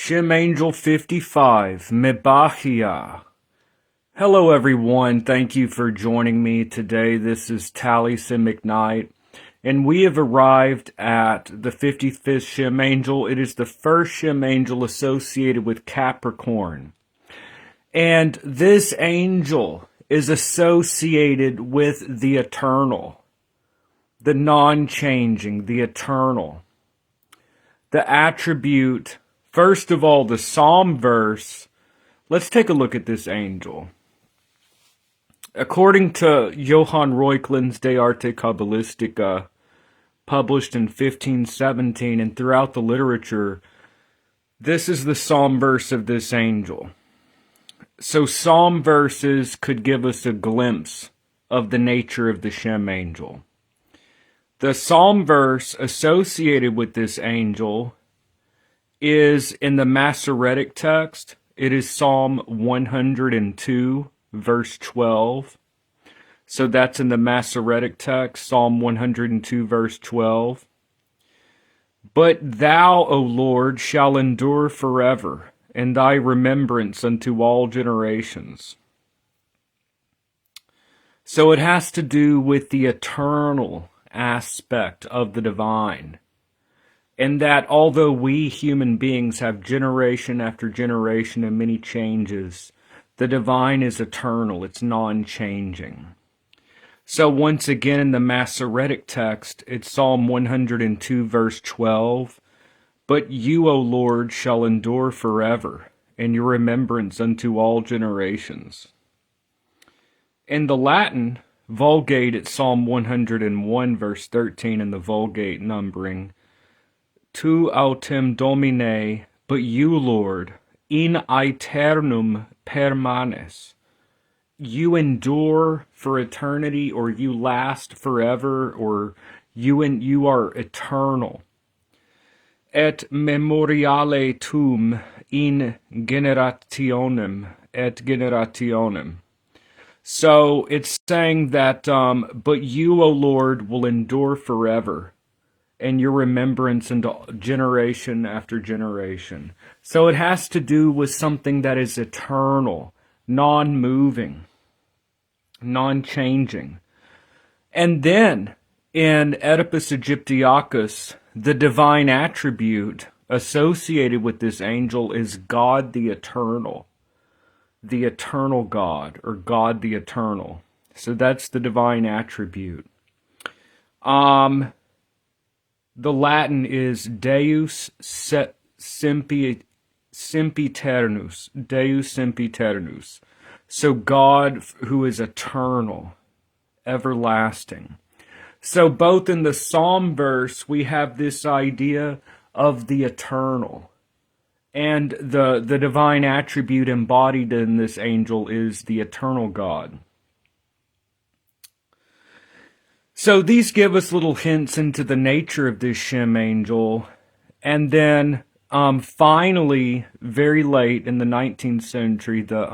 Shem Angel 55, Mebahiah. Hello everyone, thank you for joining me today. This is Taliesin McKnight, and we have arrived at the 55th Shem Angel. It is the first Shem Angel associated with Capricorn. And this angel is associated with the eternal, the non-changing, the eternal. The attribute, first of all, the Psalm verse. Let's take a look at this angel. According to Johann Reuchlin's De Arte Kabbalistica, published in 1517, and throughout the literature, this is the Psalm verse of this angel. So Psalm verses could give us a glimpse of the nature of the Shem angel. The Psalm verse associated with this angel is in the Masoretic text. It is Psalm 102, verse 12. So that's in the Masoretic text, Psalm 102, verse 12. But thou, O Lord, shall endure forever, and thy remembrance unto all generations. So it has to do with the eternal aspect of the divine. And that although we human beings have generation after generation and many changes, the divine is eternal, it's non-changing. So once again in the Masoretic text, it's Psalm 102 verse 12. But you, O Lord, shall endure forever, and your remembrance unto all generations. In the Latin Vulgate, it's Psalm 101 verse 13 in the Vulgate numbering. Tu autem Domine, but you, Lord, in aeternum permanes. You endure for eternity, or you last forever, or you are eternal. Et memoriale tuum in generationem et generationem. So it's saying that, but you, O Lord, will endure forever, and your remembrance into generation after generation. So it has to do with something that is eternal, non-moving, non-changing. And then, in Oedipus Egyptiacus, the divine attribute associated with this angel is God the Eternal God, or God the Eternal. So that's the divine attribute. The Latin is Deus Sempiternus. Deus Sempiternus. So God who is eternal, everlasting. So both in the Psalm verse, we have this idea of the eternal. And the divine attribute embodied in this angel is the eternal God. So these give us little hints into the nature of this Shem angel. And then finally, very late in the 19th century, the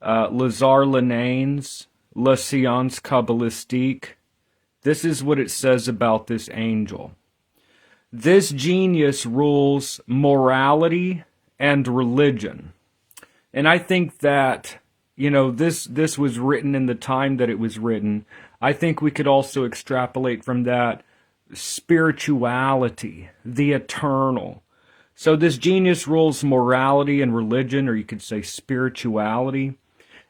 Lazare Lenain's La Science Kabbalistique, this is what it says about this angel. This genius rules morality and religion. And I think that, this was written in the time that it was written. I think we could also extrapolate from that spirituality, the eternal. So this genius rules morality and religion, or you could say spirituality,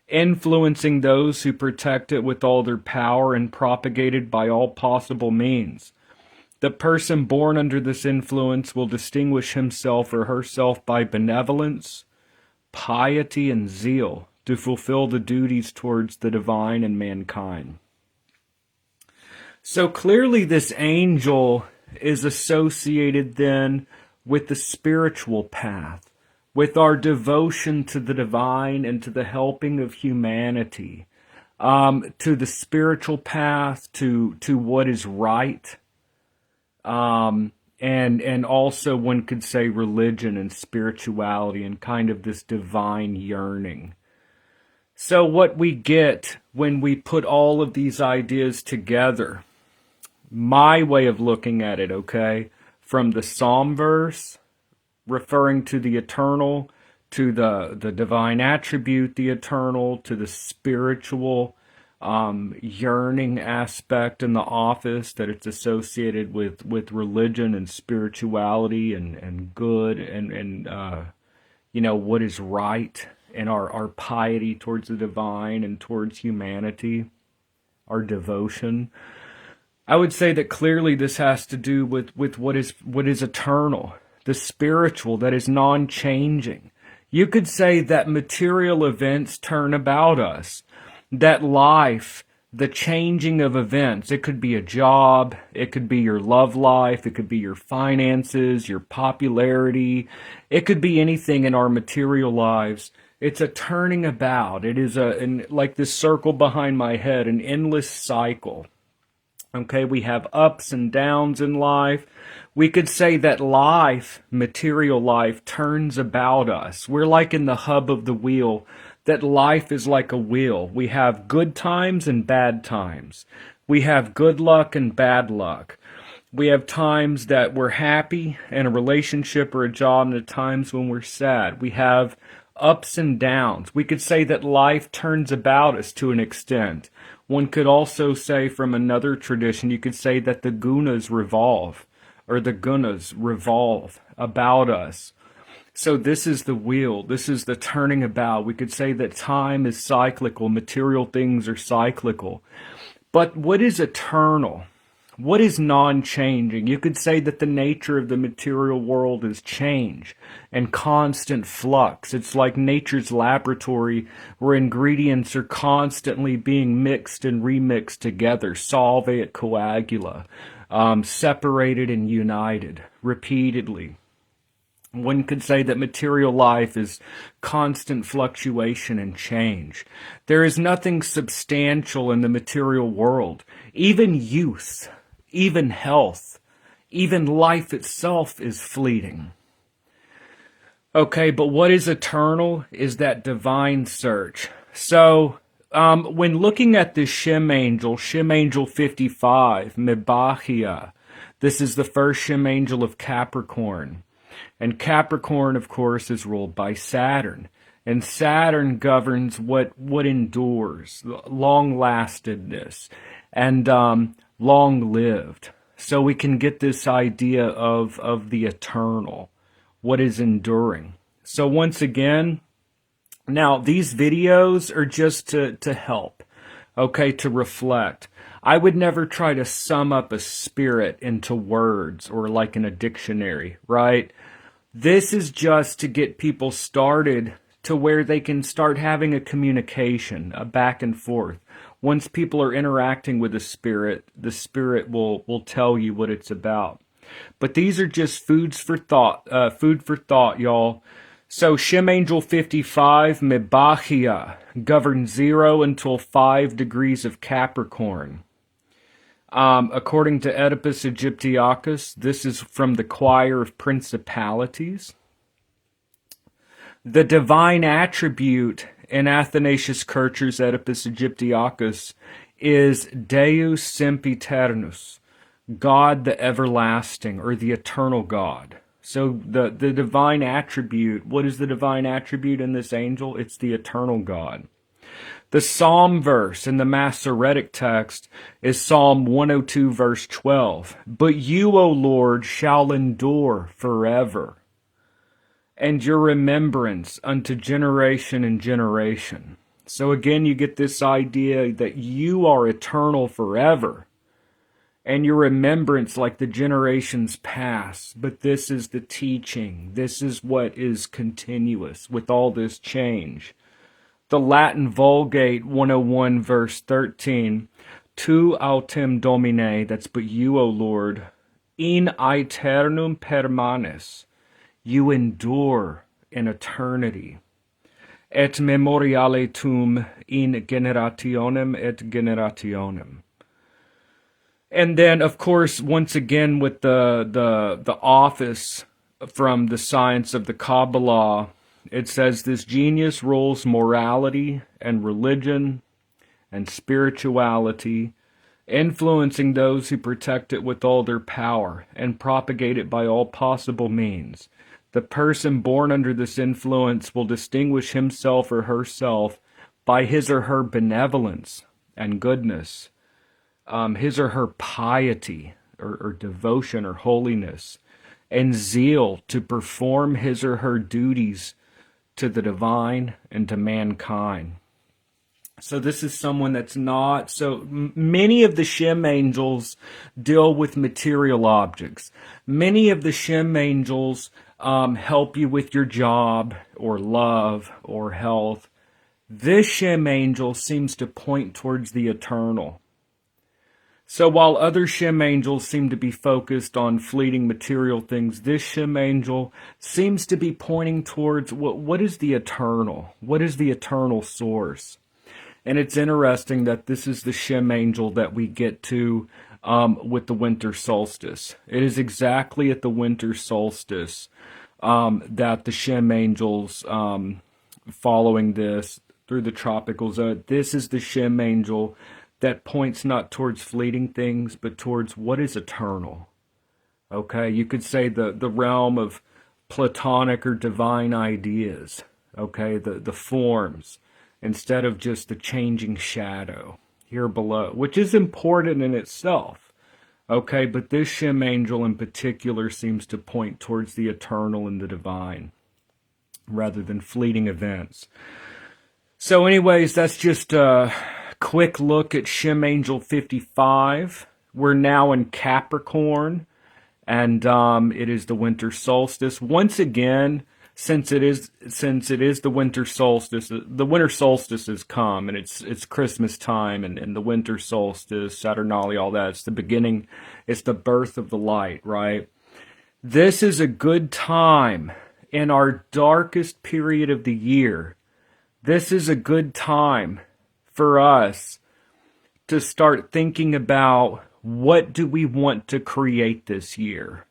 influencing those who protect it with all their power and propagate it by all possible means. The person born under this influence will distinguish himself or herself by benevolence, piety, and zeal to fulfill the duties towards the divine and mankind. So clearly this angel is associated then with the spiritual path, with our devotion to the divine and to the helping of humanity, to the spiritual path, to what is right. And also one could say religion and spirituality and kind of this divine yearning. So what we get when we put all of these ideas together, my way of looking at it, okay, from the Psalm verse referring to the eternal, to the divine attribute, the eternal, to the spiritual yearning aspect in the office, that it's associated with religion and spirituality and good and what is right, and our piety towards the divine and towards humanity, our devotion. I would say that clearly this has to do with what is eternal, the spiritual, that is non-changing. You could say that material events turn about us, that life, the changing of events, it could be a job, it could be your love life, it could be your finances, your popularity, it could be anything in our material lives. It's a turning about. It is like this circle behind my head, an endless cycle. Okay, we have ups and downs in life. We could say that life, material life, turns about us. We're like in the hub of the wheel, that life is like a wheel. We have good times and bad times. We have good luck and bad luck. We have times that we're happy in a relationship or a job, and the times when we're sad. We have ups and downs. We could say that life turns about us to an extent. One could also say, from another tradition, you could say that the gunas revolve, or the gunas revolve about us. So this is the wheel. This is the turning about. We could say that time is cyclical. Material things are cyclical. But what is eternal? What is non-changing? You could say that the nature of the material world is change and constant flux. It's like nature's laboratory, where ingredients are constantly being mixed and remixed together, solve et coagula, separated and united repeatedly. One could say that material life is constant fluctuation and change. There is nothing substantial in the material world. Even youth, even health, even life itself is fleeting. Okay, but what is eternal is that divine search. So, when looking at this Shem angel 55, Mebahiah, this is the first Shem angel of Capricorn. And Capricorn, of course, is ruled by Saturn. And Saturn governs what endures, long-lastedness, and long-lived. So we can get this idea of the eternal, what is enduring. So once again, now these videos are just to help, okay, to reflect. I would never try to sum up a spirit into words or like in a dictionary, right? This is just to get people started to where they can start having a communication, a back and forth. Once people are interacting with the spirit will tell you what it's about. But these are just food for thought, y'all. So Shem Angel 55, Mebahiah, governs 0 until 5 degrees of Capricorn. According to Oedipus Egyptiacus, this is from the choir of principalities. The divine attribute in Athanasius Kircher's Oedipus Egyptiacus is Deus Sempiternus, God the everlasting, or the eternal God. So the divine attribute, what is the divine attribute in this angel? It's the eternal God. The Psalm verse in the Masoretic text is Psalm 102, verse 12. But you, O Lord, shall endure forever, and your remembrance unto generation and generation. So again, you get this idea that you are eternal forever, and your remembrance like the generations pass. But this is the teaching. This is what is continuous with all this change. The Latin Vulgate 101 verse 13, Tu autem Domine, that's but you, O Lord, in aeternum permanes, you endure in eternity. Et memoriale tum in generationem et generationem. And then, of course, once again with the office from the science of the Kabbalah, it says this genius rules morality and religion and spirituality, influencing those who protect it with all their power and propagate it by all possible means. The person born under this influence will distinguish himself or herself by his or her benevolence and goodness, his or her piety or devotion or holiness, and zeal to perform his or her duties to the divine and to mankind. So this is someone that's not, so many of the Shem angels deal with material objects. Many of the Shem angels help you with your job or love or health. This Shem angel seems to point towards the eternal. So while other Shem angels seem to be focused on fleeting material things, this Shem angel seems to be pointing towards what is the eternal? What is the eternal source? And it's interesting that this is the Shem angel that we get to with the winter solstice. It is exactly at the winter solstice that the Shem angels following this through the tropical zone, this is the Shem angel that points not towards fleeting things, but towards what is eternal. Okay, you could say the realm of Platonic or divine ideas. Okay, the forms, instead of just the changing shadow here below, which is important in itself. Okay, but this Shem angel in particular seems to point towards the eternal and the divine, rather than fleeting events. So anyways, that's just a quick look at Shem Angel 55. We're now in Capricorn, and it is the winter solstice. Once again, since it is the winter solstice has come, and it's Christmas time, and the winter solstice, Saturnalia, all that. It's the beginning, it's the birth of the light, right? This is a good time in our darkest period of the year. This is a good time for us to start thinking about what do we want to create this year.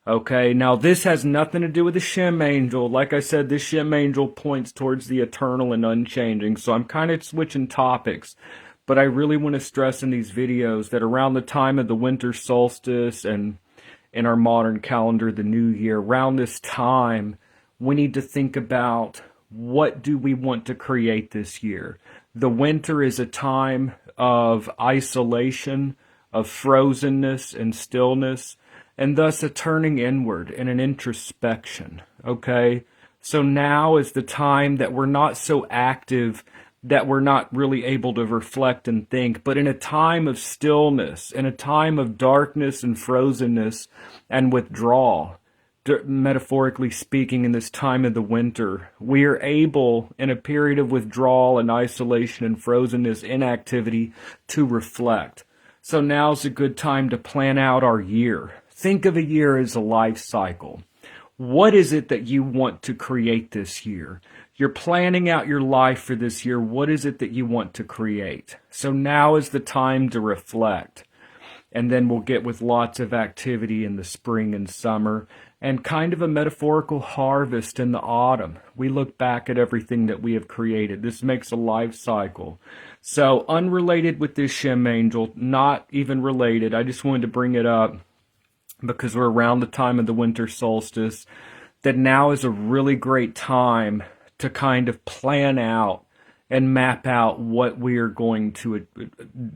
Okay, now this has nothing to do with the Shem angel. Like I said, this Shem angel points towards the eternal and unchanging. So I'm kind of switching topics. But I really want to stress in these videos that around the time of the winter solstice and in our modern calendar, the new year, around this time, we need to think about what do we want to create this year. The winter is a time of isolation, of frozenness and stillness, and thus a turning inward and an introspection, okay? So now is the time that we're not so active, that we're not really able to reflect and think, but in a time of stillness, in a time of darkness and frozenness and withdrawal, metaphorically speaking, in this time of the winter, we are able, in a period of withdrawal and isolation and frozenness, inactivity, to reflect. So now's a good time to plan out our year. Think of a year as a life cycle. What is it that you want to create this year? You're planning out your life for this year. What is it that you want to create? So now is the time to reflect. And then we'll get with lots of activity in the spring and summer, and kind of a metaphorical harvest in the autumn. We look back at everything that we have created. This makes a life cycle. So unrelated with this Shem angel, not even related. I just wanted to bring it up because we're around the time of the winter solstice, that now is a really great time to kind of plan out and map out what we are going to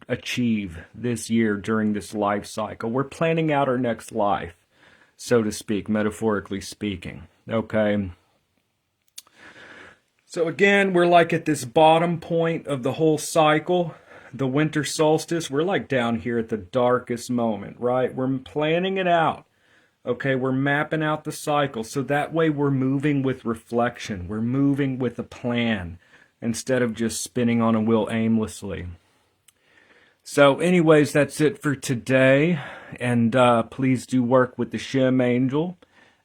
achieve this year during this life cycle. We're planning out our next life, so to speak, metaphorically speaking. Okay. So again, we're like at this bottom point of the whole cycle, the winter solstice. We're like down here at the darkest moment, right? We're planning it out. Okay, we're mapping out the cycle. So that way we're moving with reflection. We're moving with a plan instead of just spinning on a wheel aimlessly. So anyways, that's it for today. And please do work with the Shem angel.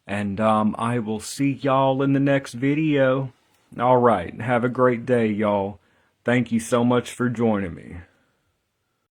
And I will see y'all in the next video. All right, have a great day, y'all. Thank you so much for joining me.